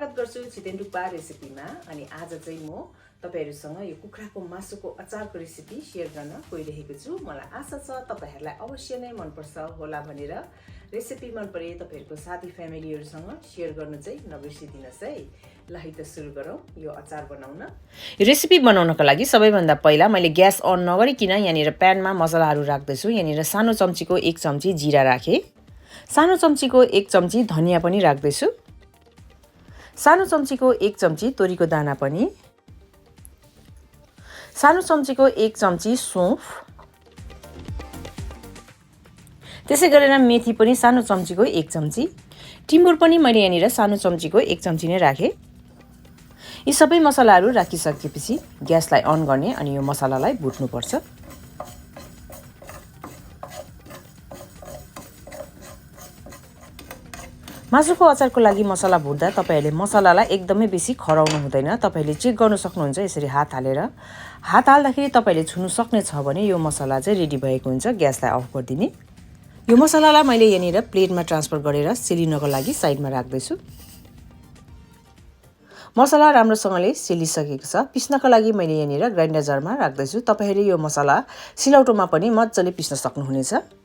स्वागत गर्छु छितेन डुक्पा रेसिपीमा। अनि आज चाहिँ म तपाईहरुसँग यो कुखुराको मासुको अचारको रेसिपी शेयर गर्न गइरहेको छु। मलाई आशा छ तपाईहरुलाई अवश्य नै मन पर्छ होला भनेर रेसिपी मन परे तपाईहरुको साथी फ्यामिलीहरुसँग शेयर गर्न चाहिँ नबिर्सिदिनुस् है। ल है त सुरु गरौँ यो अचार बनाउन। यो रेसिपी बनाउनको लागि सबैभन्दा पहिला मैले ग्यास अन नगरिकिन यहाँनिर प्यानमा मसलाहरू राख्दैछु। यहाँनिर सानो चम्चीको 1 चम्ची जिरा राखे, सानो चम्चीको 1 चम्ची धनिया पनि राख्दैछु, सानो चम्चीको 1 चम्ची तोरीको दाना पनि, सानो चम्चीको 1 चम्ची सौंफ, त्यसै गरेर मेथी पनि सानो चम्चीको 1 चम्ची, टिमुर पनि मैले यहाँनिर सानो चम्चीको 1 चम्ची नै राखे। यी सबै मसलाहरू राखिसकेपछि ग्यासलाई अन गर्ने अनि यो मसलालाई भुट्नुपर्छ। मासुको अचारको लागि मसला भुट्दा तपाईहरुले मसलालाई एकदमै बेसी खराउनु हुँदैन। तपाईले चेक गर्न सक्नुहुन्छ यसरी हात हालेर। हात हाल्दाखेरि तपाईले छुनु सक्ने छ भने यो मसला चाहिँ रेडी भएको हुन्छ। ग्यासलाई अफ गरिदिने। यो मसलालाई मैले यहाँनिर प्लेटमा ट्रान्सफर गरेर सेलिनको लागि साइडमा राख्दैछु। मसला राम्रोसँगले सेलिसकेको छ। पिस्नको लागि मैले यहाँनिर ग्राइन्डर जारमा राख्दैछु। तपाईहरुले यो मसला सिलौटोमा पनि मज्जाले पिस्न सक्नुहुनेछ।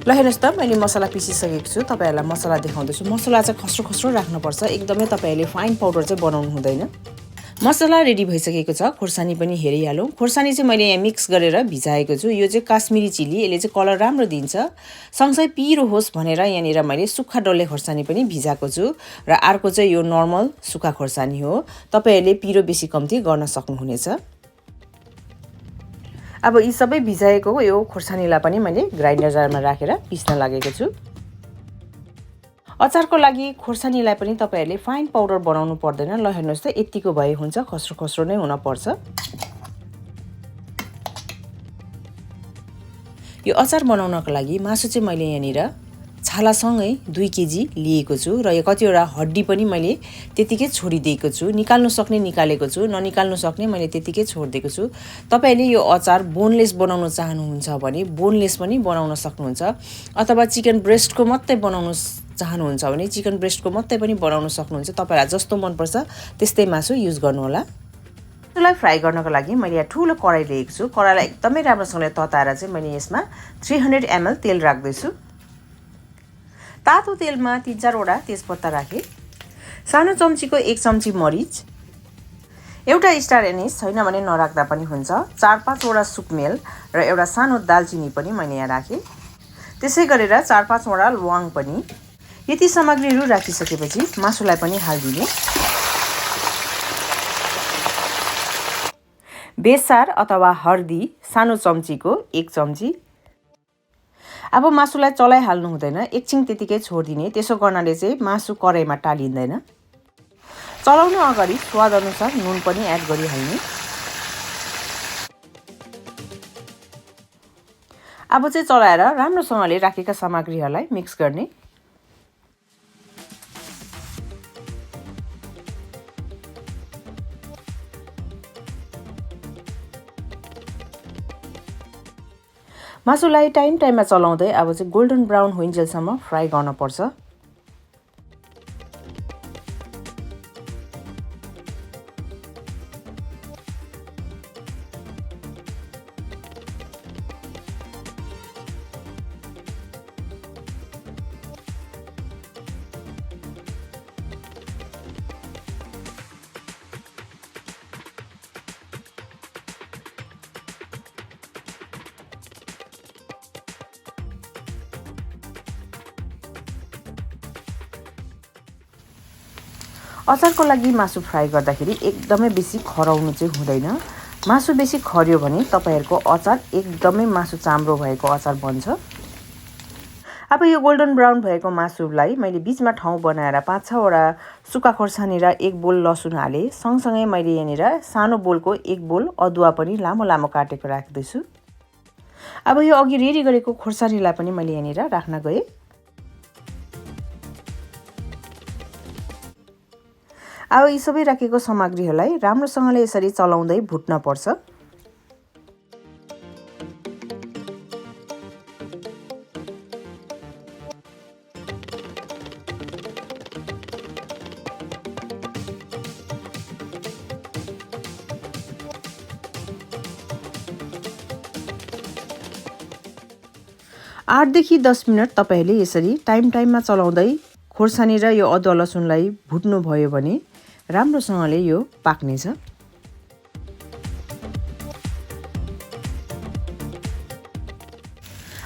ल हेर्नुस् त मैले मसला पिसिसकेको छु। तपाईहरुलाई मसला देखाउँदैछु। मसला चाहिँ खस्रो खस्रो राख्नुपर्छ। एकदमै तपाईहरुले फाइन पाउडर चाहिँ बनाउनु हुँदैन। मसला रेडी भइसकेको छ। खोर्सानी पनि हेरिहालौँ। खोर्सानी चाहिँ मैले यहाँ मिक्स गरेर भिजाएको छु। यो चाहिँ काश्मिरी चिली, यसले चाहिँ कलर राम्रो दिन्छ। सँगसँगै पिरो होस् भनेर यहाँनिर मैले सुक्खा डल्ले खोर्सानी पनि भिजाएको छु र अर्को चाहिँ यो नर्मल सुक्खा खोर्सानी हो। तपाईहरुले पिरो बेसी कम्ती गर्न सक्नुहुनेछ। अब यी सबै भिजाएको यो खोर्सानीलाई पनि मैले ग्राइन्डर जारमा राखेर पिस्न लागेको छु। अचारको लागि खोर्सानीलाई पनि तपाईहरुले फाइन पाउडर बनाउनु पर्दैन। ल हेर्नुस् त यतिको भए हुन्छ। खस्रो खस्रो नै हुन पर्छ। यो अचार बनाउनको लागि मासु चाहिँ मैले यहाँनिर छालासँगै 2 केजी लिएको छु र यो कतिवटा हड्डी पनि मैले त्यतिकै छोडिदिएको छु। निकाल्नु सक्ने निकालेको छु, ननिकाल्नु सक्ने मैले त्यतिकै छोडिदिएको छु। तपाईले यो अचार बोनलेस बनाउन चाहनुहुन्छ भने बोनलेस पनि बनाउन सक्नुहुन्छ, अथवा चिकन ब्रेस्टको मात्रै बनाउन चाहनुहुन्छ भने चिकन ब्रेस्टको मात्रै पनि बनाउन सक्नुहुन्छ। तपाईलाई जस्तो मन पर्छ त्यस्तै मासु युज गर्नु होला। यसलाई फ्राई गर्नको लागि मैले यहाँ ठुलो कराई लिएको छु। कराईलाई एकदमै राम्रोसँगले तताएर चाहिँ मैले यसमा 300 ml तेल राख्दैछु। तातो तेलमा 3-4 वटा तेजपत्ता राखे, सानो चम्चीको 1 चम्ची मरिच, एउटा स्टार एनिस छैन भने नराख्दा पनि हुन्छ, 4-5 वटा सुकमेल र एउटा सानो दालचिनी पनि मैले यहाँ राखे। त्यसै गरेर 4-5 वटा ल्वाङ पनि। यति सामग्रीहरू राखिसकेपछि मासुलाई पनि हाल्दिने। बेसार अथवा हर्दी सानो चम्चीको 1 चम्ची। अब मासुलाई चलाइहाल्नु हुँदैन, एकछिन त्यतिकै छोडिदिने। त्यसो गर्नाले चाहिँ मासु कराईमा टालिँदैन। चलाउनु अगाडि स्वाद अनुसार नुन पनि एड गरिहाल्ने। अब चाहिँ चलाएर राम्रोसँगले राखेका सामग्रीहरूलाई मिक्स गर्ने। मासुलाई टाइममा चलाउँदै अब चाहिँ गोल्डन ब्राउन हुइन्जेलसम्म फ्राई गर्न पर्छ। अचारको लागि मासु फ्राई गर्दाखेरि एकदमै बेसी खराउनु चाहिँ हुँदैन। मासु बेसी खर्यो भने तपाईहरुको अचार एकदमै मासु चाम्रो भएको अचार बन्छ। अब यो गोल्डन ब्राउन भएको मासुलाई मैले बीचमा ठाउँ बनाएर 5-6 वटा सुक्खा खोर्सानी र 1 बोल लसुन हाले। सँगसँगै मैले यहाँनिर सानो बोलको 1 बोल अदुवा पनि लामो लामो काटेको राख्दैछु। अब यो अघि रेडी गरेको खोर्सानीलाई पनि मैले यहाँनिर राख्न गए। अब यी सबै राखेको सामग्रीहरूलाई राम्रोसँगले यसरी चलाउँदै भुट्न पर्छ। 8 देखि 10 मिनट तपाईहरुले यसरी टाइममा चलाउँदै खोर्सानी र यो अदुवा लसुनलाई भुट्नु भयो भने राम्रोसँगले यो पाक्नेछ।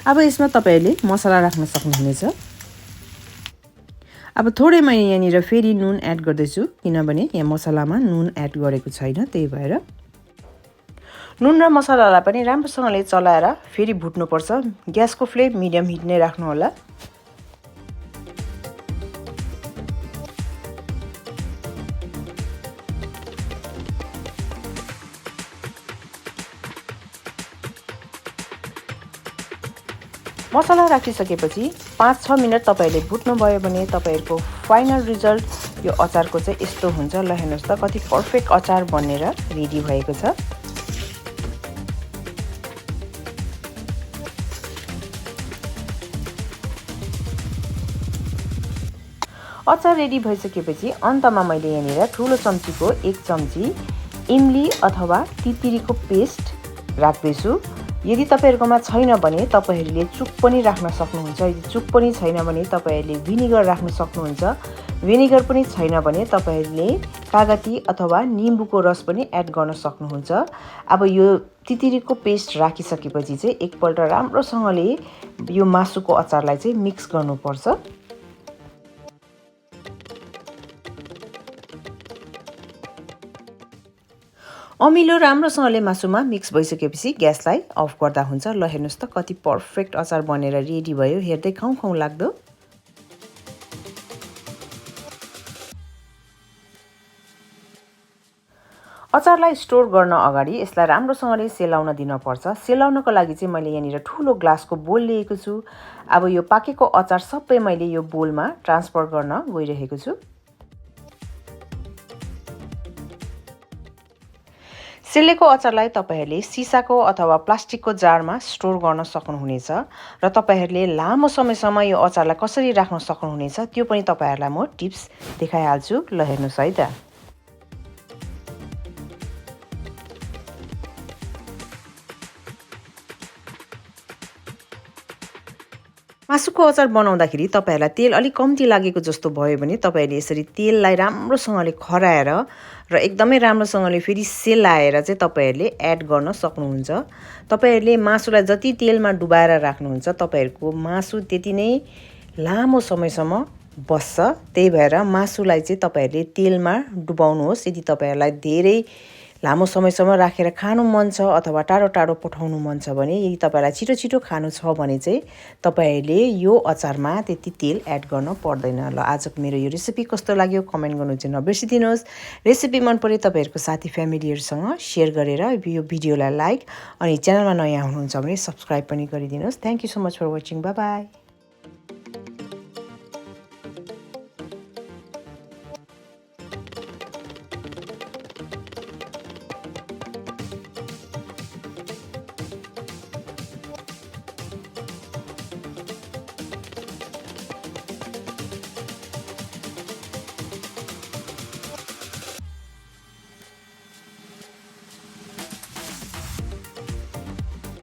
अब यसमा तपाईहरुले मसला राख्न सक्नुहुनेछ। अब थोरै मैले यहाँनिर फेरि नुन एड गर्दैछु किनभने यहाँ मसलामा नुन एड गरेको छैन, त्यही भएर नुन र मसलालाई पनि राम्रोसँगले चलाएर फेरि भुट्नु पर्छ। ग्यासको फ्लेम मिडियम हिट नै राख्नु होला। मसला राखिसकेपछि 5-6 मिनट तपाईहरुले भुट्नु भयो भने तपाईहरुको फाइनल रिजल्ट यो अचारको चाहिँ यस्तो हुन्छ। ल हेर्नुस् त कति परफेक्ट अचार बनेर रेडी भएको छ। अचार रेडी भइसकेपछि अन्तमा मैले यहाँनिर ठुलो चम्चीको 1 चम्ची इमली अथवा तितिरीको पेस्ट राख्दैछु। यदि तपाईहरुकोमा छैन भने तपाईहरुले चुक पनि राख्न सक्नुहुन्छ। यदि चुक पनि छैन भने तपाईहरुले भिनेगर राख्न सक्नुहुन्छ। भिनेगर पनि छैन भने तपाईहरुले कागती अथवा निम्बुको रस पनि एड गर्न सक्नुहुन्छ। अब यो तितिरीको पेस्ट राखिसकेपछि चाहिँ एकपल्ट राम्रोसँगले यो मासुको अचारलाई चाहिँ मिक्स गर्नुपर्छ। अमिलो राम्रोसँगले मासुमा मिक्स भइसकेपछि ग्यासलाई अफ गर्दा हुन्छ। ल हेर्नुस् त कति परफेक्ट अचार बनेर रेडी भयो। हेर्दै खाउँ खाउँ लाग्दो। अचारलाई स्टोर गर्न अगाडि यसलाई राम्रोसँगले सेलाउन दिन पर्छ। सेलाउनको लागि चाहिँ मैले यहाँनिर ठुलो ग्लासको बोल लिएको छु। अब यो पाकेको अचार सबै मैले यो बोलमा ट्रान्सफर गर्न गइरहेको छु। सेलेको अचारलाई तपाईहरुले सिसाको अथवा प्लास्टिकको जारमा स्टोर गर्न सक्नुहुनेछ र तपाईहरुले लामो समयसम्म यो अचारलाई कसरी राख्न सक्नुहुनेछ त्यो पनि तपाईहरुलाई म टिप्स देखाइहाल्छु। ल हेर्नुस् है त। मासुको अचार बनाउँदाखेरि तपाईहरुलाई तेल अलि कम्ती लागेको जस्तो भयो भने तपाईहरुले यसरी तेललाई राम्रोसँगले खराएर र एकदमै राम्रोसँगले फेरि सेलाएर चाहिँ तपाईहरुले एड गर्न सक्नुहुन्छ। तपाईहरुले मासुलाई जति तेलमा डुबाएर राख्नुहुन्छ तपाईहरुको मासु त्यति नै लामो समयसम्म बस्छ। त्यही भएर मासुलाई चाहिँ तपाईहरुले तेलमा डुबाउनुहोस्। यदि तपाईहरुलाई धेरै लामो समयसम्म राखेर खानु मन छ अथवा टाढो टाढो पठाउनु मन छ भने यदि तपाईहरुलाई छिटो छिटो खानु छ भने चाहिँ तपाईहरुले यो अचारमा त्यति तेल एड गर्न पर्दैन। ल आजको मेरो यो रेसिपी कस्तो लाग्यो कमेन्ट गर्नु चाहिँ नबिर्सिदिनुहोस्। रेसिपी मन परे तपाईहरुको साथी फ्यामिलीहरुसँग शेयर गरेर यो भिडियोलाई लाइक अनि च्यानलमा नयाँ हुनुहुन्छ भने सब्स्क्राइब पनि गरिदिनुहोस्। Thank you so much for watching. Bye by.